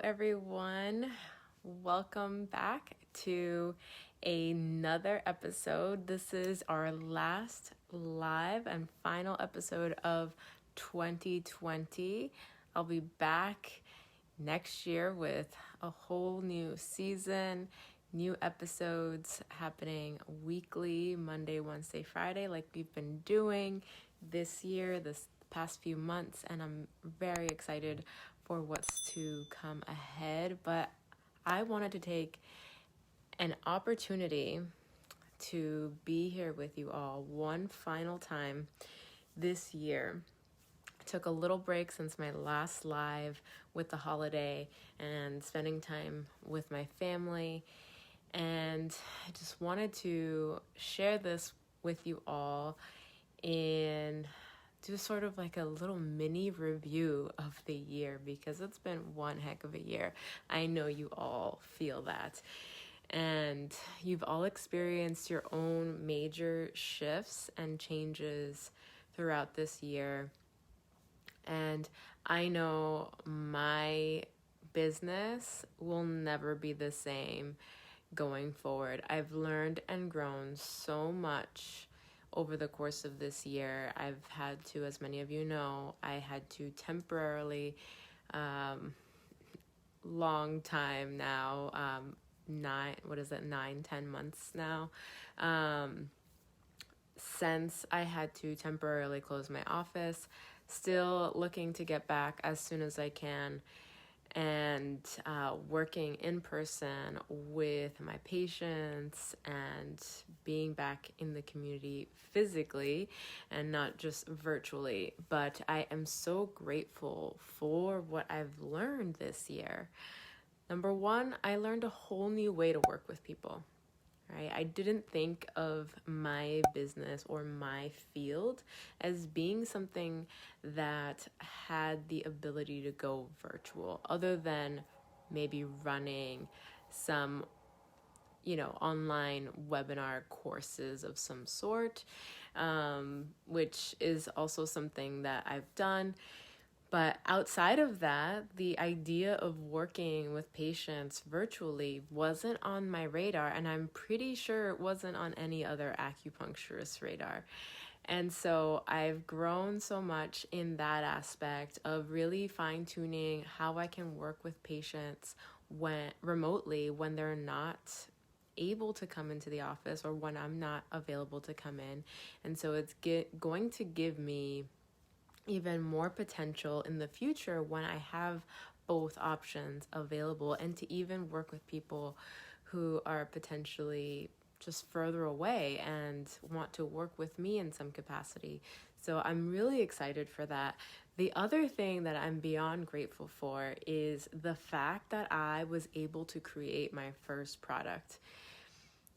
everyone. Welcome back to another episode. This is our last live and final episode of 2020. I'll be back next year with a whole new season, new episodes happening weekly, Monday, Wednesday, Friday, like we've been doing this year, this past few months, and I'm very excited for what's to come ahead. But I wanted to take an opportunity to be here with you all one final time this year. I took a little break since my last live with the holiday and spending time with my family, and I just wanted to share this with you all and do sort of like a little mini review of the year, because it's been one heck of a year. I know you all feel that. And you've all experienced your own major shifts and changes throughout this year. And I know my business will never be the same going forward. I've learned and grown so much over the course of this year. I've had to, as many of you know, I had to temporarily, long time now, 10 months now, since I had to temporarily close my office. Still looking to get back as soon as I can, and working in person with my patients and being back in the community physically and not just virtually. But I am so grateful for what I've learned this year. Number one, I learned a whole new way to work with people. Right? I didn't think of my business or my field as being something that had the ability to go virtual, other than maybe running some, online webinar courses of some sort, which is also something that I've done. But outside of that, the idea of working with patients virtually wasn't on my radar, and I'm pretty sure it wasn't on any other acupuncturist's radar. And so I've grown so much in that aspect of really fine-tuning how I can work with patients remotely when they're not able to come into the office or when I'm not available to come in. And so it's going to give me even more potential in the future when I have both options available, and to even work with people who are potentially just further away and want to work with me in some capacity. So I'm really excited for that. The other thing that I'm beyond grateful for is the fact that I was able to create my first product.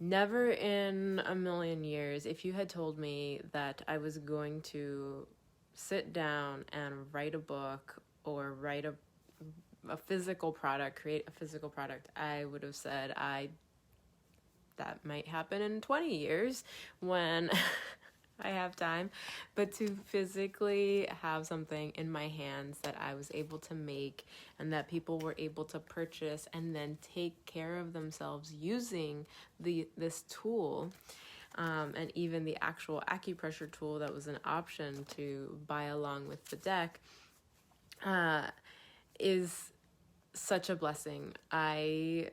Never in a million years, if you had told me that I was going to sit down and write a book or write a physical product, create a physical product, I would have said that might happen in 20 years when I have time. But to physically have something in my hands that I was able to make and that people were able to purchase and then take care of themselves using this tool, and even the actual acupressure tool that was an option to buy along with the deck, is such a blessing. I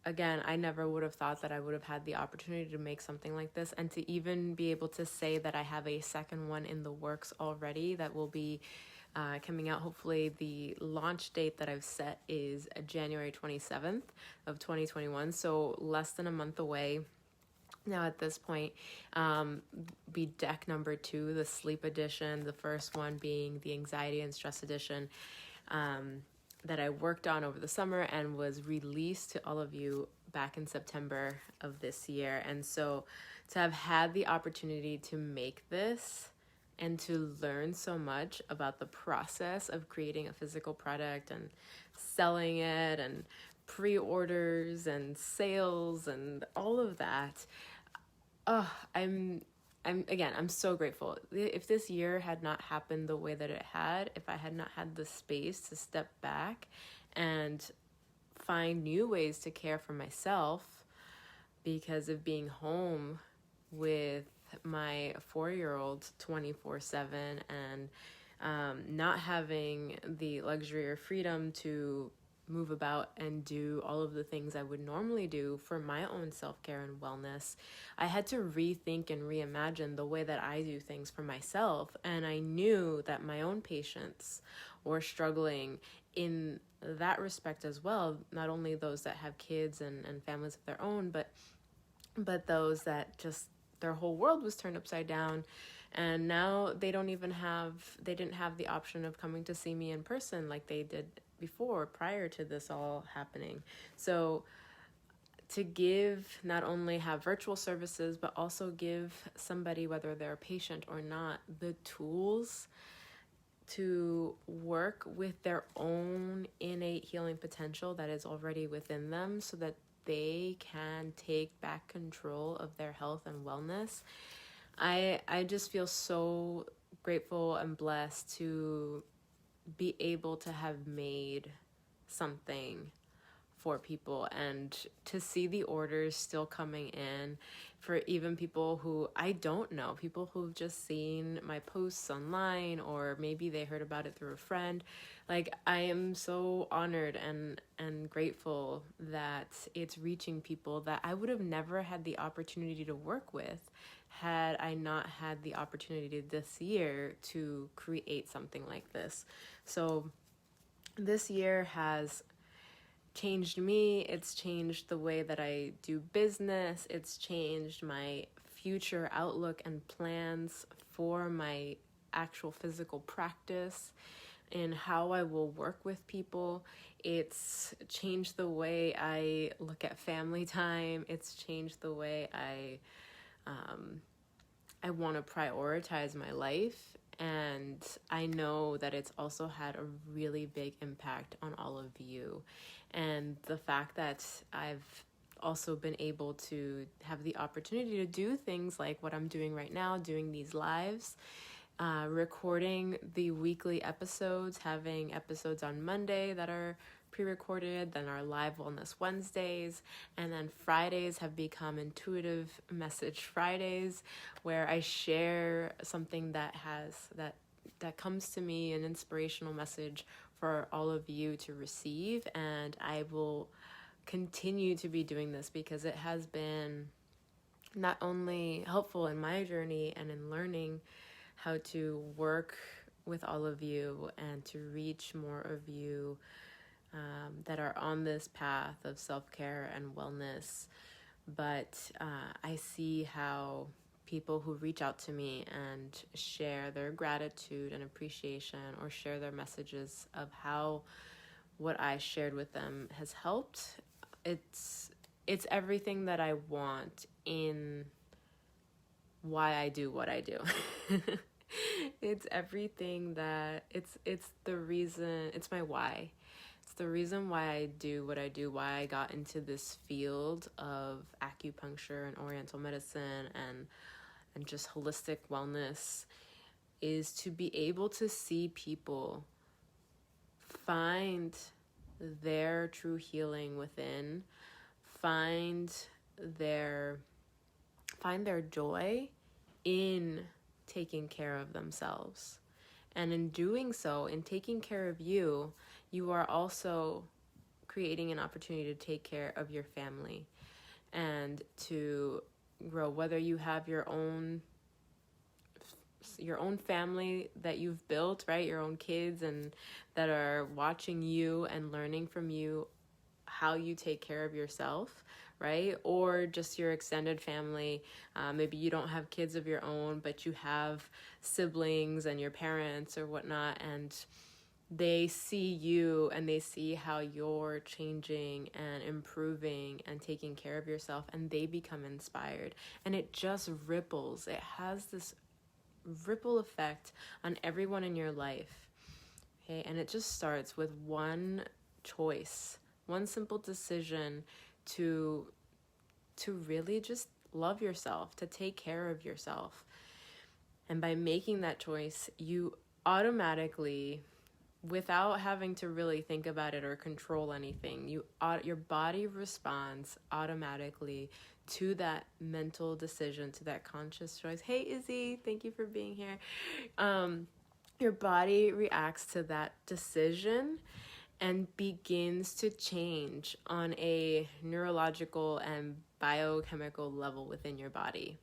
never would have thought that I would have had the opportunity to make something like this, and to even be able to say that I have a second one in the works already that will be coming out. Hopefully the launch date that I've set is January 27th of 2021, so less than a month away. Now at this point, be deck number 2, the sleep edition, the first one being the anxiety and stress edition, that I worked on over the summer and was released to all of you back in September of this year. And so to have had the opportunity to make this and to learn so much about the process of creating a physical product and selling it and pre-orders and sales and all of that, I'm so grateful. If this year had not happened the way that it had, if I had not had the space to step back and find new ways to care for myself because of being home with my 4-year-old 24/7 and not having the luxury or freedom to move about and do all of the things I would normally do for my own self-care and wellness. I had to rethink and reimagine the way that I do things for myself. And I knew that my own patients were struggling in that respect as well. Not only those that have kids and families of their own, but those that just their whole world was turned upside down, and now they didn't have the option of coming to see me in person like they did before, prior to this all happening. So to not only have virtual services, but also give somebody, whether they're a patient or not, the tools to work with their own innate healing potential that is already within them so that they can take back control of their health and wellness. I just feel so grateful and blessed to be able to have made something for people and to see the orders still coming in for even people who I don't know, people who've just seen my posts online, or maybe they heard about it through a friend. Like, I am so honored and grateful that it's reaching people that I would have never had the opportunity to work with had I not had the opportunity this year to create something like this. So this year has changed me. It's changed the way that I do business. It's changed my future outlook and plans for my actual physical practice and how I will work with people. It's changed the way I look at family time. It's changed the way I want to prioritize my life. And I know that it's also had a really big impact on all of you. And the fact that I've also been able to have the opportunity to do things like what I'm doing right now, doing these lives, recording the weekly episodes, having episodes on Monday that are pre-recorded, then our live wellness Wednesdays, and then Fridays have become intuitive message Fridays, where I share something that comes to me, an inspirational message for all of you to receive. And I will continue to be doing this because it has been not only helpful in my journey and in learning how to work with all of you and to reach more of you that are on this path of self-care and wellness, but I see how people who reach out to me and share their gratitude and appreciation, or share their messages of how what I shared with them has helped. It's everything that I want in why I do what I do. It's everything that it's the reason, it's my why. It's the reason why I do what I do, why I got into this field of acupuncture and oriental medicine and just holistic wellness, is to be able to see people find their true healing within, find their joy in taking care of themselves. And in doing so, in taking care of you, you are also creating an opportunity to take care of your family and to grow, whether you have your own family that you've built, right? Your own kids and that are watching you and learning from you how you take care of yourself, right? Or just your extended family. Maybe you don't have kids of your own, but you have siblings and your parents or whatnot, and they see you and they see how you're changing and improving and taking care of yourself, and they become inspired. And it just ripples. It has this ripple effect on everyone in your life. Okay, and it just starts with one choice, one simple decision to really just love yourself, to take care of yourself. And by making that choice, you automatically without having to really think about it or control anything. Your body responds automatically to that mental decision, to that conscious choice. Hey, Izzy, thank you for being here. Your body reacts to that decision and begins to change on a neurological and biochemical level within your body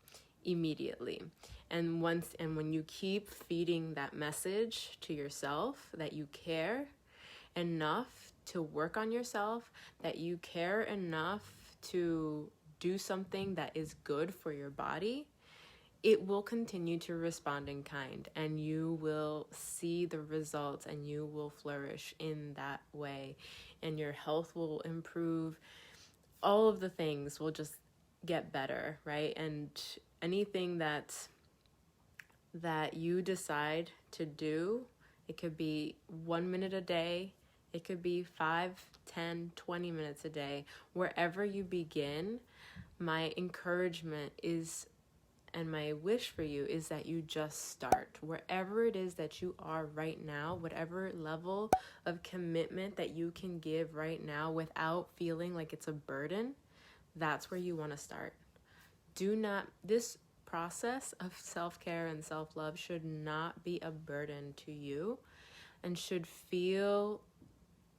immediately. And when you keep feeding that message to yourself that you care enough to work on yourself, that you care enough to do something that is good for your body, it will continue to respond in kind, and you will see the results and you will flourish in that way, and your health will improve. All of the things will just get better, right? And anything that you decide to do, it could be 1 minute a day, it could be 5, 10, 20 minutes a day. Wherever you begin, my encouragement is, and my wish for you is that you just start. Wherever it is that you are right now, whatever level of commitment that you can give right now without feeling like it's a burden, that's where you want to start. This process of self-care and self-love should not be a burden to you, and should feel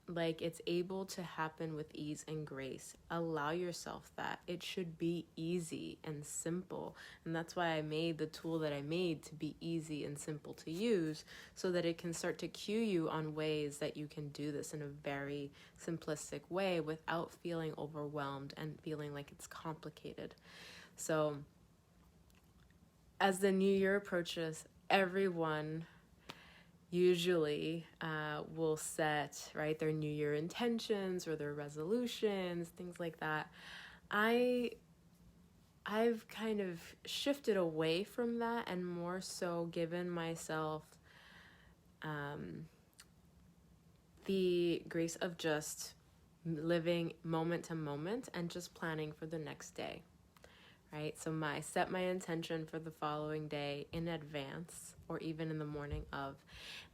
like it's able to happen with ease and grace. Allow yourself that. It should be easy and simple. And that's why I made the tool that I made to be easy and simple to use, so that it can start to cue you on ways that you can do this in a very simplistic way without feeling overwhelmed and feeling like it's complicated. So as the new year approaches, everyone usually will set, right, their new year intentions or their resolutions, things like that. I've kind of shifted away from that and more so given myself the grace of just living moment to moment and just planning for the next day. Right? So I set my intention for the following day in advance or even in the morning of,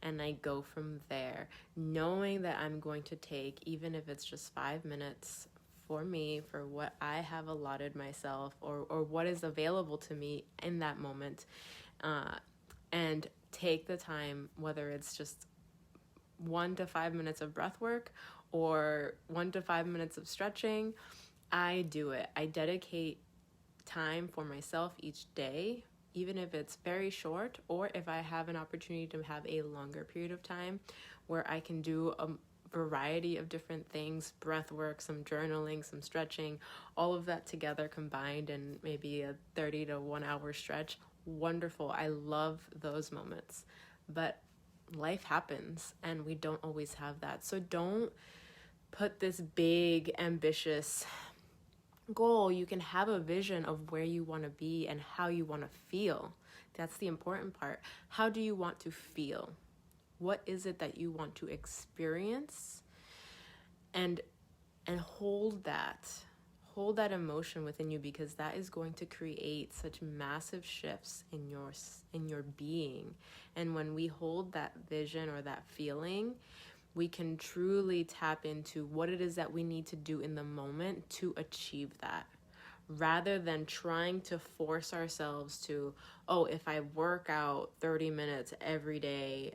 and I go from there, knowing that I'm going to take, even if it's just 5 minutes for me, for what I have allotted myself or what is available to me in that moment, and take the time, whether it's just 1 to 5 minutes of breath work or 1 to 5 minutes of stretching. I do it. I dedicate time for myself each day, even if it's very short, or if I have an opportunity to have a longer period of time where I can do a variety of different things, breath work, some journaling, some stretching, all of that together combined in maybe a 30 to 1 hour stretch. Wonderful. I love those moments. But life happens and we don't always have that. So don't put this big, ambitious goal. You can have a vision of where you want to be and how you want to feel. That's the important part. How do you want to feel? What is it that you want to experience? And hold that emotion within you, because that is going to create such massive shifts in your being. And when we hold that vision or that feeling, we can truly tap into what it is that we need to do in the moment to achieve that, rather than trying to force ourselves to, if I work out 30 minutes every day,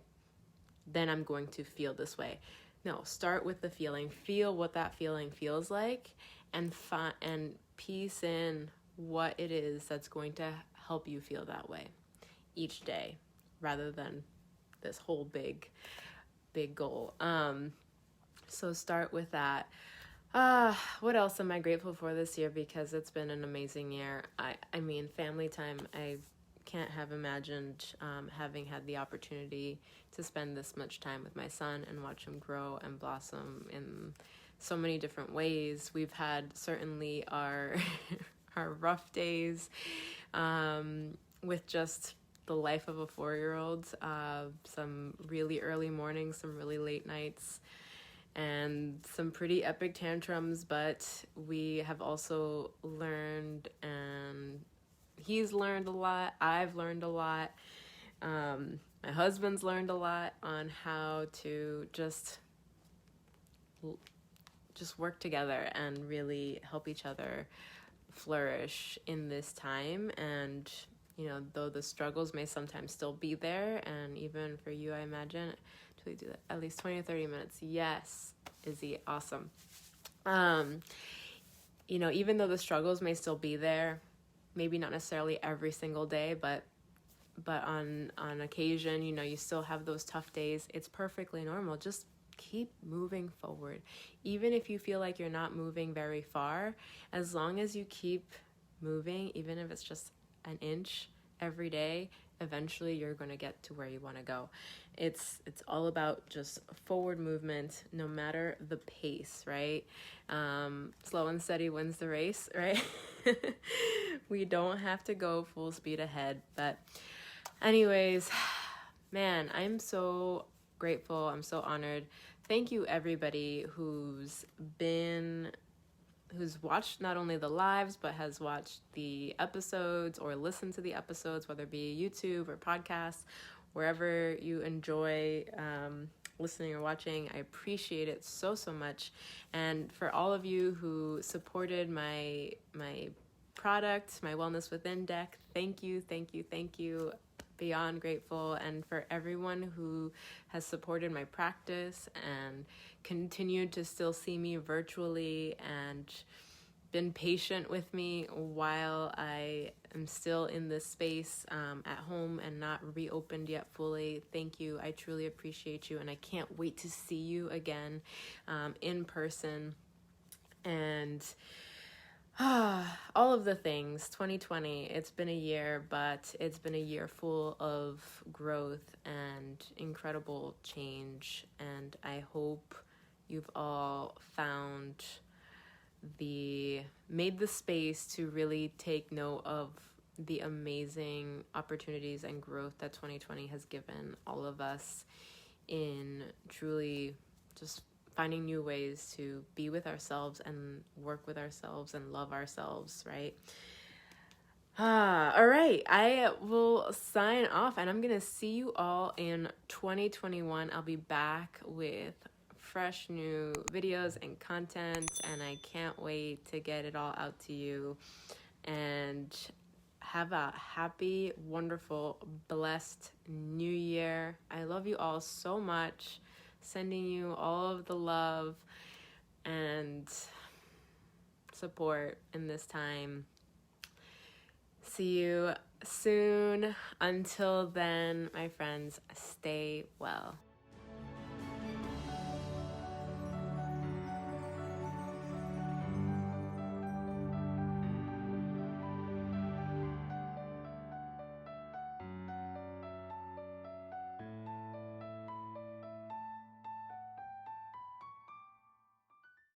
then I'm going to feel this way. No, start with the feeling. Feel what that feeling feels like, and piece in what it is that's going to help you feel that way each day, rather than this whole big goal. So start with that. What else am I grateful for this year? Because it's been an amazing year. I mean, family time, I can't have imagined having had the opportunity to spend this much time with my son and watch him grow and blossom in so many different ways. We've had certainly our our rough days with just the life of a 4-year-old, some really early mornings, some really late nights, and some pretty epic tantrums, but we have also learned, and he's learned a lot, I've learned a lot, My husband's learned a lot on how to just work together and really help each other flourish in this time. And though the struggles may sometimes still be there, and even for you, I imagine, do we do that at least 20 or 30 minutes? Yes, Izzy, awesome. Even though the struggles may still be there, maybe not necessarily every single day, but on occasion, you still have those tough days. It's perfectly normal. Just keep moving forward. Even if you feel like you're not moving very far, as long as you keep moving, even if it's just an inch every day, eventually you're going to get to where you want to go. It's all about just forward movement, no matter the pace, right? Slow and steady wins the race, right? We don't have to go full speed ahead. But anyways, man, I'm so grateful. I'm so honored. Thank you, everybody who's watched not only the lives, but has watched the episodes or listened to the episodes, whether it be YouTube or podcasts, wherever you enjoy listening or watching. I appreciate it so, so much. And for all of you who supported my product, my Wellness Within deck, thank you, thank you, thank you. Beyond grateful. And for everyone who has supported my practice and continued to still see me virtually and been patient with me while I am still in this space at home and not reopened yet fully. Thank you. I truly appreciate you, and I can't wait to see you again in person. And all of the things. 2020, it's been a year, but it's been a year full of growth and incredible change. And I hope you've all made the space to really take note of the amazing opportunities and growth that 2020 has given all of us in truly just finding new ways to be with ourselves and work with ourselves and love ourselves, right? All right. I will sign off, and I'm going to see you all in 2021. I'll be back with fresh new videos and content, and I can't wait to get it all out to you. And have a happy, wonderful, blessed new year. I love you all so much. Sending you all of the love and support in this time. See you soon. Until then, my friends, stay well.